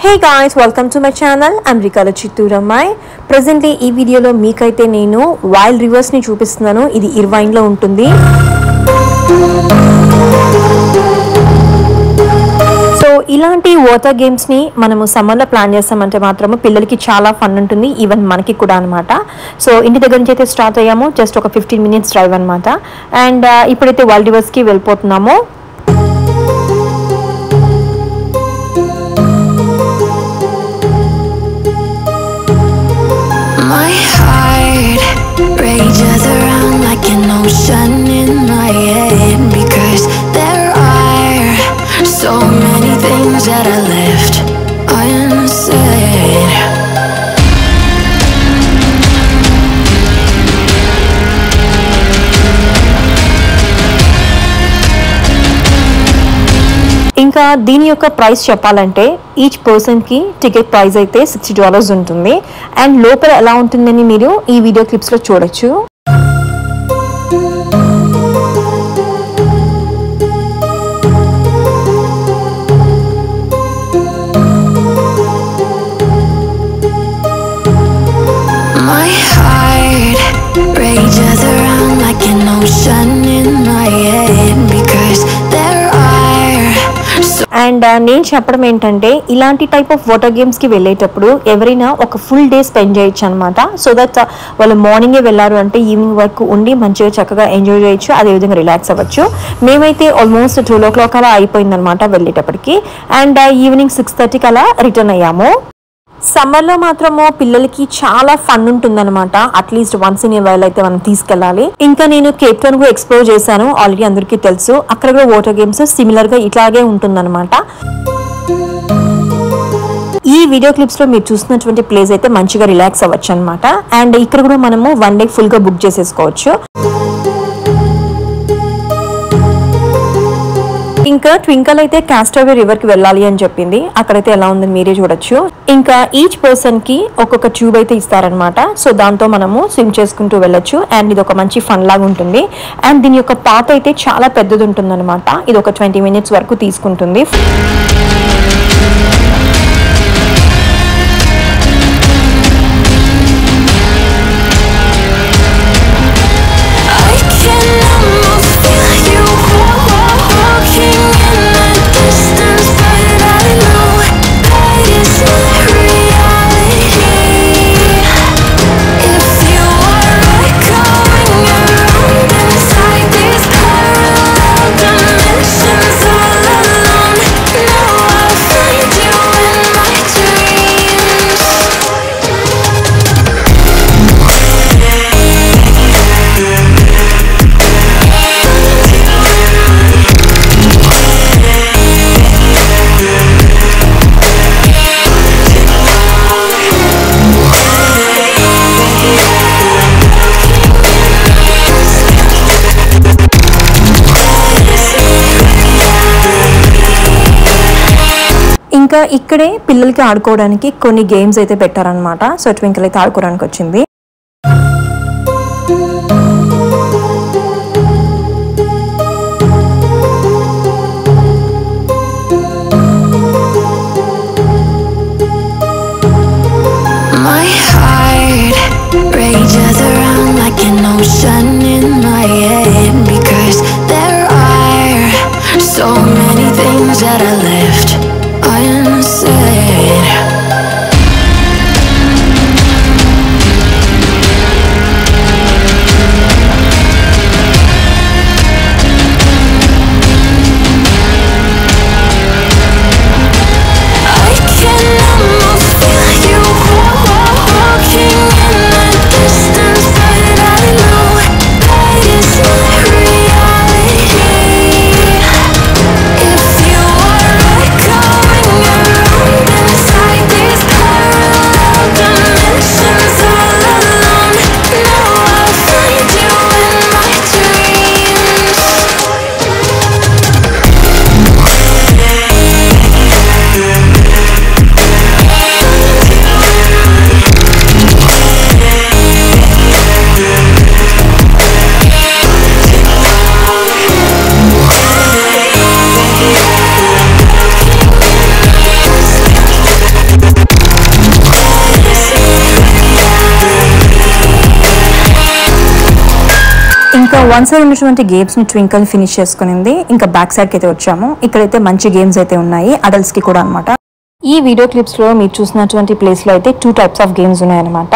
Hey guys, welcome to my channel. I'm Rikala Chitturamai. Presently ee video lo meekaithe nenu wild rivers ni chupistunanu. Idi Irvine lo untundi. So ilanti water games ni manamu summer lo plan chestamante maatramu pillaliki chaala fun untundi, even manaki kuda anamata. So inti daggara nunchi aithe start ayyamu, just oka 15 minutes drive anamata. And ippudaithe wild rivers ki vellipotunnamu. Rages around like an ocean in my head, because there are so many things that I left unsaid. ఇంకా దీని యొక్క price చెప్పాలంటే each person కి ticket price అయితే $60 ఉంటుంది. And లోపల ఎలా ఉంటుందని మీరు ఈ వీడియో క్లిప్స్ లో చూడొచ్చు. My heart rages around like an ocean in my head, because there and నేను చెప్పడం ఏంటంటే ఇలాంటి టైప్ ఆఫ్ వాటర్ గేమ్స్ కి వెళ్ళేటప్పుడు ఎవరైనా ఒక ఫుల్ డే స్పెండ్ చేయొచ్చు అనమాట. సో దట్ వాళ్ళు మార్నింగే వెళ్ళారు అంటే ఈవినింగ్ వరకు ఉండి మంచిగా చక్కగా ఎంజాయ్ చేయొచ్చు, అదేవిధంగా రిలాక్స్ అవ్వచ్చు. మేమైతే ఆల్మోస్ట్ 12 o'clock అలా అయిపోయింది అనమాట వెళ్ళేటప్పటికి. అండ్ ఈవినింగ్ 6:30కి అలా రిటర్న్ అయ్యాము. సమ్మర్లో మాత్రము పిల్లలకి చాలా ఫన్ ఉంటుందన్నమాట. At least once in a while అయితే మనం తీసుకెళ్ళాలి. ఇంకా నేను కేప్ టౌన్ కూడా ఎక్స్ప్లోర్ చేశాను, ఆల్రెడీ అందరికీ తెలుసు. అక్కడ కూడా వాటర్ గేమ్స్ సిమిలర్ గా ఇట్లాగే ఉంటుందన్నమాట. ఈ వీడియో క్లిప్స్ లో మీరు చూసినటువంటి ప్లేస్ అయితే మంచిగా రిలాక్స్ అవ్వచ్చు అనమాట. అండ్ ఇక్కడ కూడా మనము 1 day ఫుల్ గా బుక్ చేసేసుకోవచ్చు. ఇంకా ట్వింకల్ అయితే కాస్టవే రివర్ కి వెళ్ళాలి అని చెప్పింది. అక్కడైతే ఎలా ఉందని మీరే చూడొచ్చు. ఇంకా ఈచ్ పర్సన్ కి ఒక్కొక్క ట్యూబ్ అయితే ఇస్తారనమాట. సో దాంతో మనము స్విమ్ చేసుకుంటూ వెళ్ళొచ్చు. అండ్ ఇది ఒక మంచి ఫన్ లాగా ఉంటుంది. అండ్ దీని యొక్క పాత్ అయితే చాలా పెద్దది ఉంటుంది అనమాట. ఇది ఒక 20 minutes వరకు తీసుకుంటుంది. ఇంకా ఇక్కడే పిల్లలకి ఆడుకోవడానికి కొన్ని గేమ్స్ అయితే పెట్టారనమాట. సో ట్వింకిల్ అయితే ఆడుకోవడానికి వచ్చింది. My heart rages around like an ocean in my head, because there are so many things that I left unsaid. One side ఉన్నటువంటి గేమ్స్ ని ట్వింకల్ ఫినిష్ చేసుకునింది. ఇంకా బ్యాక్ సైడ్ కి అయితే వచ్చాము. ఇక్కడైతే మంచి గేమ్స్ అయితే ఉన్నాయి అడల్ట్స్ కి కూడా అన్నమాట. ఈ వీడియో క్లిప్స్ లో మీరు చూసినటువంటి ప్లేస్ లో అయితే 2 టైప్స్ ఆఫ్ గేమ్స్ ఉన్నాయన్నమాట.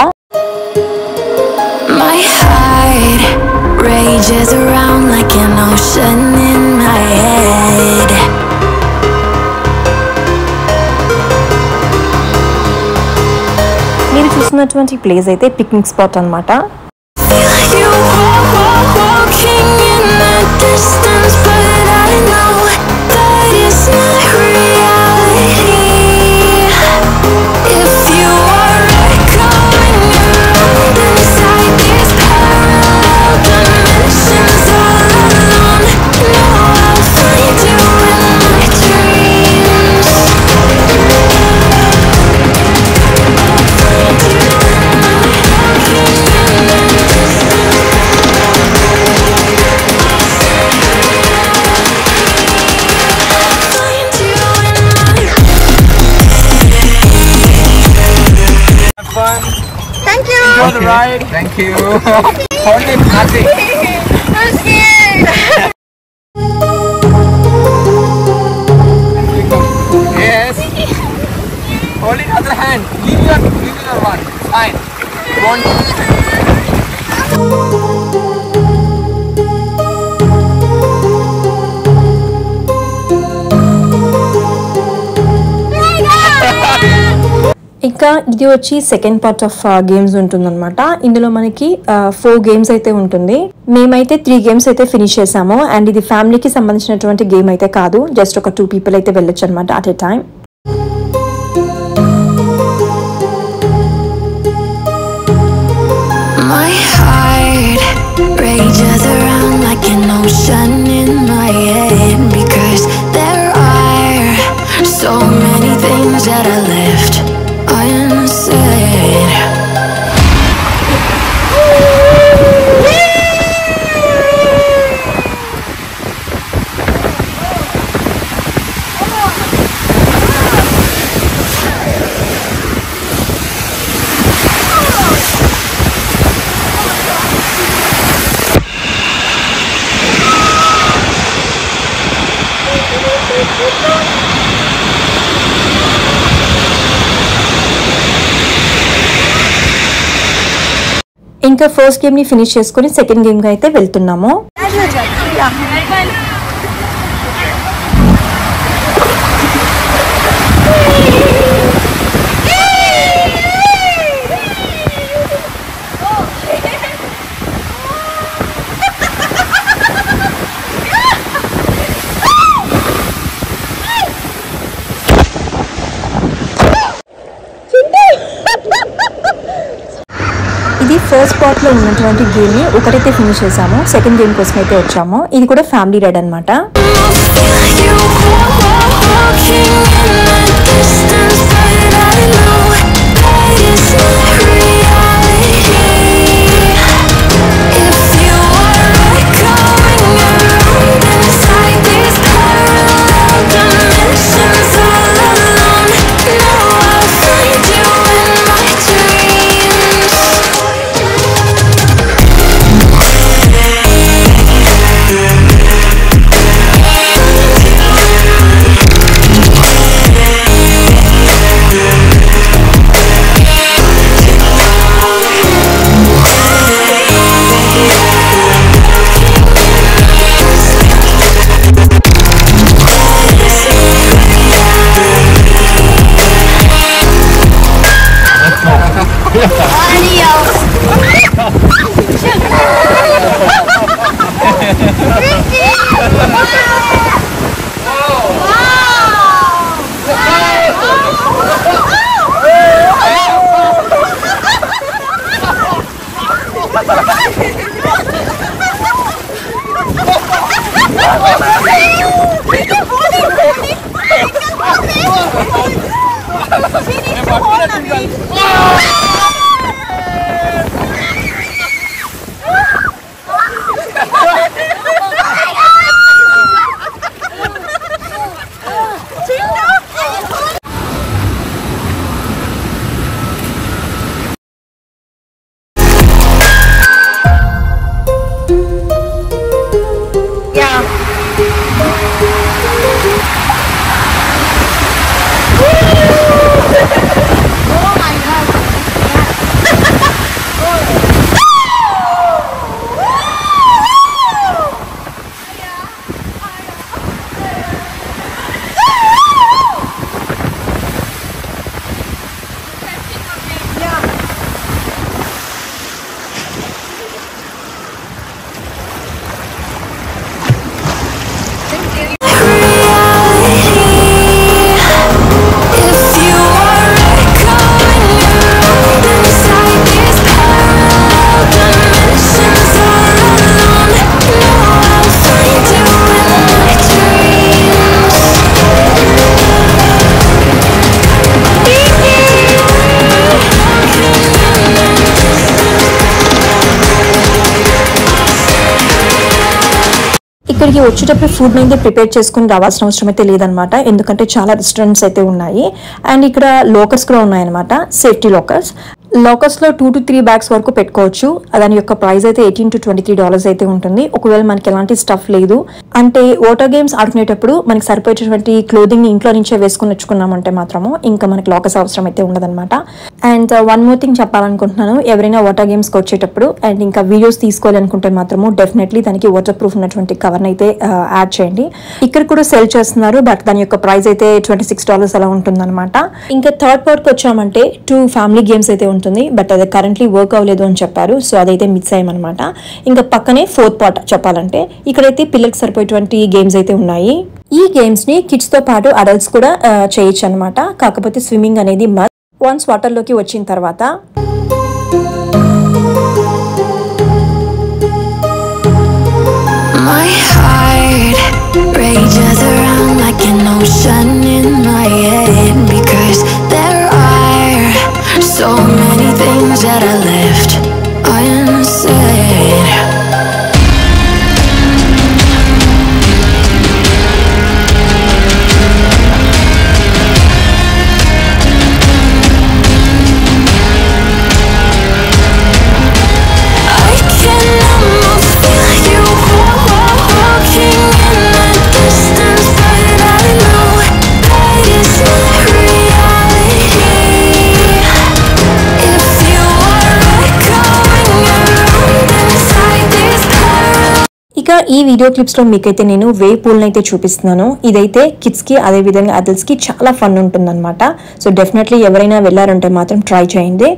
My heart rages around like an ocean in my head. మీరు చూసినటువంటి ప్లేస్ అయితే పిక్నిక్ స్పాట్ అన్నమాట. You walking in the distance, but I know that it's not reality. If you are echoing around inside these parallel dimensions all alone, know I'll find you in my dreams. Thank you. Enjoy the ride. Thank you. Hold it, Ati. I'm scared. Yes. Hold it, other hand. Leave your one. Fine. One. ఇంకా ఇది వచ్చి second part of games ఉంటుందన్నమాట. ఇందులో మనకి 4 games అయితే ఉంటుంది. మేమైతే 3 games అయితే ఫినిష్ చేసాము. అండ్ ఇది ఫ్యామిలీకి సంబంధించినటువంటి గేమ్ అయితే కాదు, జస్ట్ ఒక 2 పీపుల్ అయితే వెళ్ళొచ్చు అనమాట at a time. My heart rages around like an ocean in my head, because there are so many things that I left unsaid. ఇంకా ఫస్ట్ గేమ్ ని ఫినిష్ చేసుకుని సెకండ్ గేమ్ కి అయితే వెళ్తున్నాము. ఇది ఫస్ట్ పార్ట్ లో ఉన్నటువంటి గేమ్ ని ఒకటైతే ఫినిష్ చేసాము. సెకండ్ గేమ్ కోసం అయితే వచ్చాము. ఇది కూడా ఫ్యామిలీ రైడ్ అన్నమాట. You walking in the distance, but I know that it's not reality. If you are echoing around inside these parallel dimensions all alone, know I'll find you in my dreams. ఇక్కడికి వచ్చేటప్పుడు food అయితే prepare చేసుకుని రావాల్సిన అవసరం అయితే లేదనమాట, ఎందుకంటే చాలా రెస్టారెంట్స్ అయితే ఉన్నాయి. అండ్ ఇక్కడ లోకర్స్ కూడా ఉన్నాయన్నమాట, సేఫ్టీ లాకర్స్లో 2 to 3 బ్యాగ్స్ వరకు పెట్టుకోవచ్చు. దాని యొక్క ప్రైస్ అయితే $18 to $23 అయితే ఉంటుంది. ఒకవేళ మనకి ఎలాంటి స్టఫ్ లేదు అంటే వాటర్ గేమ్స్ ఆడుకునేటప్పుడు మనకి సరిపోయేటువంటి క్లోదింగ్ ని ఇంట్లో నుంచే వేసుకుని వచ్చుకున్నామంటే మాత్రము ఇంకా మనకి లాకర్స్ అవసరం అయితే ఉండదన్నమాట. అండ్ వన్ మోర్ థింగ్ చెప్పాలనుకుంటున్నాను, ఎవరైనా వాటర్ గేమ్స్కి వచ్చేటప్పుడు అండ్ ఇంకా వీడియోస్ తీసుకోవాలి అనుకుంటే మాత్రము డెఫినెట్లీ దానికి వాటర్ ప్రూఫ్ ఉన్నటువంటి కవర్ని అయితే యాడ్ చేయండి. ఇక్కడ కూడా సెల్ చేస్తున్నారు, బట్ దాని యొక్క ప్రైస్ అయితే $26 అలా ఉంటుందన్నమాట. ఇంకా థర్డ్ పార్ట్కి వచ్చామంటే 2 ఫ్యామిలీ గేమ్స్ అయితే ఉంటుంది, బట్ అది కరెంట్లీ వర్క్ అవ్వలేదు అని చెప్పారు, సో అదైతే మిస్ అయ్యామన్నమాట. ఇంకా పక్కనే 4th పార్ట్ చెప్పాలంటే ఇక్కడైతే పిల్లలకి సరిపోయేటువంటి గేమ్స్ అయితే ఉన్నాయి. ఈ గేమ్స్ ని కిడ్స్ తో పాటు అడల్ట్స్ కూడా చేయొచ్చు అనమాట. కాకపోతే స్విమ్మింగ్ అనేది వన్స్ వాటర్ లోకి వచ్చిన తర్వాత My heart rages around like an ocean in my head, because there are so many things that I left unsaid. I can almost feel you walking in the distance, but I know that it's not reality. If you are echoing around inside this parallel. ఇక ఈ video clips లో మీకైతే నేను wave pool అయితే చూపిస్తున్నాను. ఇదైతే kids కి అదే విధంగా అడల్ట్స్ కి చాలా ఫన్ ఉంటుందన్నమాట. సో డెఫినెట్లీ ఎవరైనా వెళ్ళారంటే మాత్రం ట్రై చేయండి.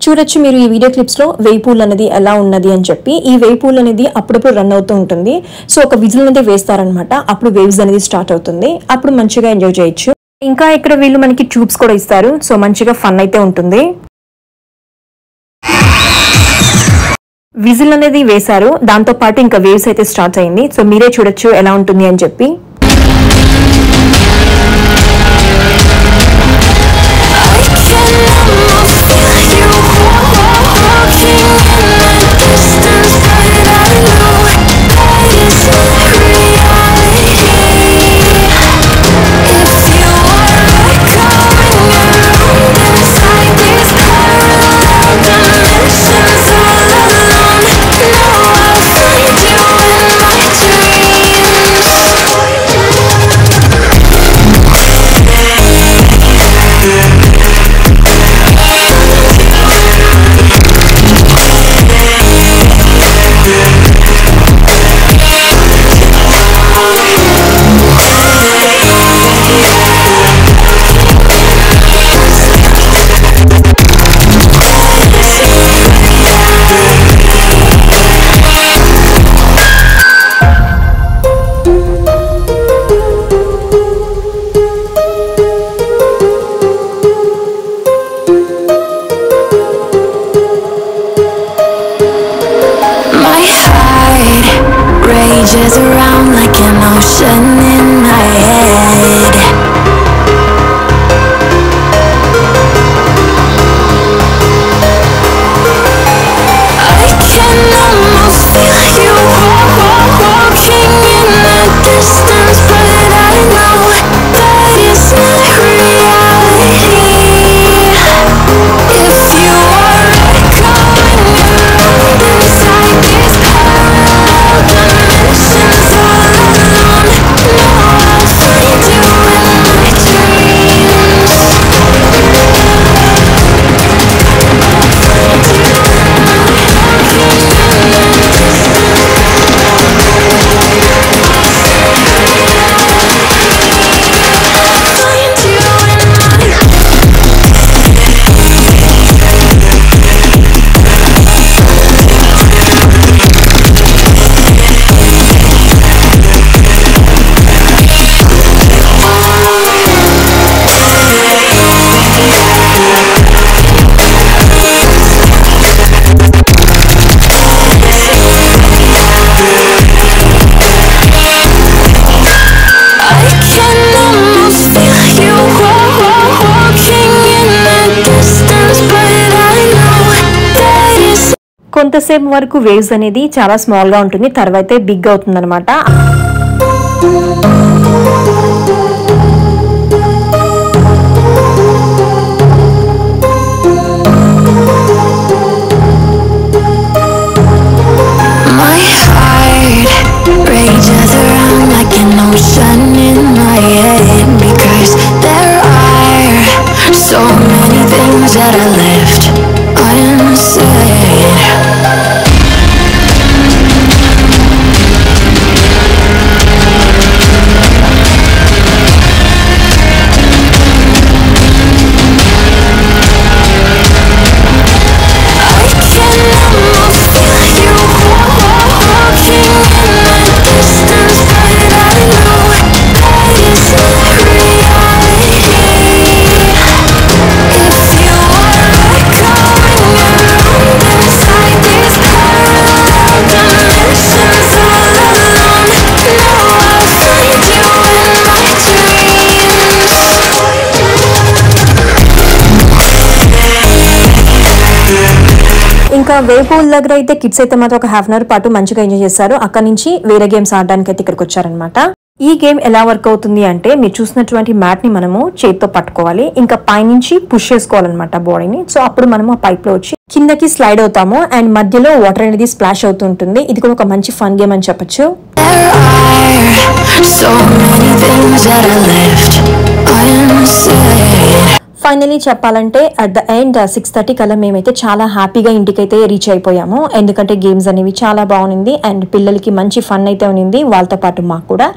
చూడొచ్చు మీరు ఈ వీడియో క్లిప్స్ లో వేవ్ పూల్ అనేది ఎలా ఉన్నది అని చెప్పి. ఈ వేవ్ పూల్ అనేది అప్పుడప్పుడు రన్ అవుతూ ఉంటుంది. సో ఒక విజిల్ అనేది వేస్తారనమాట, అప్పుడు వేవ్స్ అనేది స్టార్ట్ అవుతుంది, అప్పుడు మంచిగా ఎంజాయ్ చేయొచ్చు. ఇంకా ఇక్కడ వీళ్ళు మనకి ట్యూబ్స్ కూడా ఇస్తారు, సో మంచిగా ఫన్ అయితే ఉంటుంది. విజిల్ అనేది వేశారు, దాంతో పాటు ఇంకా వేవ్స్ అయితే స్టార్ట్ అయింది. సో మీరే చూడొచ్చు ఎలా ఉంటుంది అని చెప్పి. Rages around like an ocean in my head. I can almost feel you walking in the distance, but I know that it's not reality. If you are echoing around inside this parallel dimensions all alone, no, కొంతసేపు వరకు waves అనేది చాలా small గా ఉంటుంది, తర్వాత big అవుతుంది అనమాట. Rages around like an ocean in my head, because there are so many things that I left unsaid. ఇంకా వేవ్ పూల్ దగ్గర అయితే కిడ్స్ అయితే మాత్రం ఒక హాఫ్ అన్ అవర్ పాటు మంచిగా ఎంజాయ్ చేస్తారు. అక్కడ నుంచి వేరే గేమ్స్ ఆడడానికి అయితే ఇక్కడికి వచ్చారనమాట. ఈ గేమ్ ఎలా వర్క్ అవుతుంది అంటే మీరు చూసినటువంటి మ్యాట్ ని మనము చేతితో పట్టుకోవాలి, ఇంకా పైనుంచి పుష్ చేసుకోవాలన్నమాట బాడీని. సో అప్పుడు మనము ఆ పైప్ లో వచ్చి కిందకి స్లైడ్ అవుతాము అండ్ మధ్యలో వాటర్ అనేది స్ప్లాష్ అవుతుంటుంది. ఇది కూడా ఒక మంచి ఫన్ గేమ్ అని చెప్పొచ్చు. ఫైనలీ చెప్పాలంటే అట్ ద ఎండ్ 6:30 కల్లా మేమైతే చాలా హ్యాపీగా ఇంటికైతే రీచ్ అయిపోయాము. ఎందుకంటే గేమ్స్ అనేవి చాలా బాగుంది అండ్ పిల్లలకి మంచి ఫన్ అయితే ఉంది, వాళ్ళతో పాటు మాకు కూడా.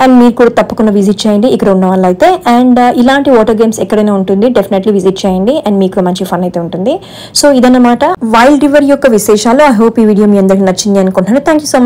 అండ్ మీరు కూడా తప్పకుండా విజిట్ చేయండి ఇక్కడ ఉన్న వాళ్ళు అయితే. అండ్ ఇలాంటి వాటర్ గేమ్స్ ఎక్కడైనా ఉంటుంది, డెఫినెట్లీ విజిట్ చేయండి అండ్ మీకు మంచి ఫన్ అయితే ఉంటుంది. సో ఇదన్నమాట వైల్డ్ రివర్ యొక్క విశేషాలు. ఐ హోప్ ఈ వీడియో మీ అందరికి నచ్చింది అనుకుంటున్నాను. Thank you so much.